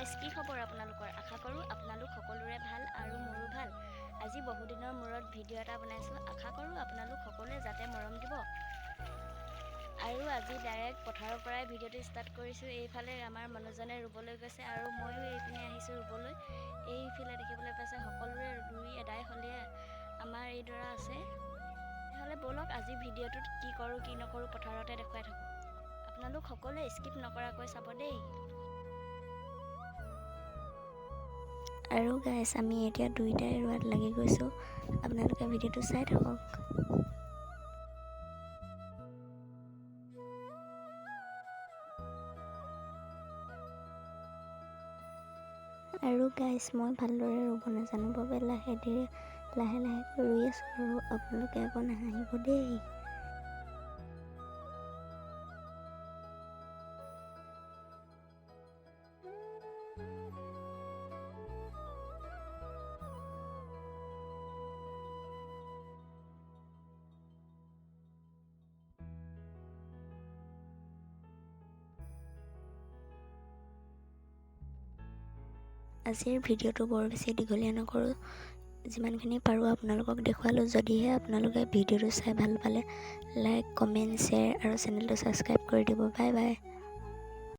Guys কি খবৰ আপোনালোকৰ? আশা কৰোঁ আপোনালোক সকলোৰে ভাল আৰু মোৰো ভাল। আজি বহুদিনৰ মূৰত ভিডিঅ' এটা বনাইছোঁ। আশা কৰোঁ আপোনালোক সকলোৱে যাতে মৰম দিব। আৰু আজি ডাইৰেক্ট পথাৰৰ পৰাই ভিডিঅ'টো ষ্টাৰ্ট কৰিছোঁ। এইফালে আমাৰ মানুহজনে ৰুবলৈ গৈছে আৰু ময়ো এইপিনে আহিছোঁ ৰুবলৈ। এইফালে দেখিবলৈ পাইছে সকলোৰে ৰুই এদাই হ'লে আমাৰ এইডৰা আছে। তেতিয়াহ'লে ব'লক আজি ভিডিঅ'টোত কি কৰোঁ কি নকৰোঁ পথাৰতে দেখুৱাই থাকোঁ। আপোনালোক সকলোৱে স্কিপ নকৰাকৈ চাব দেই। আৰু গাইছ আমি এতিয়া দুইটাই ৰোৱাত লাগি গৈছোঁ। আপোনালোকে ভিডিঅ'টো চাই থাকক। আৰু গাইছ মই ভালদৰে ৰুব নাজানো বাবে লাহে লাহে ৰুই আছোঁ আৰু আপোনালোকে আকৌ নাহাঁহিব দেই। আজিৰ ভিডিঅ'টো বৰ বেছি দীঘলীয়া নকৰোঁ, যিমানখিনি পাৰোঁ আপোনালোকক দেখুৱালোঁ। যদিহে আপোনালোকে ভিডিঅ'টো চাই ভাল পালে লাইক, কমেণ্ট, শ্বেয়াৰ আৰু চেনেলটো ছাবস্ক্ৰাইব কৰি দিব। Bye bye.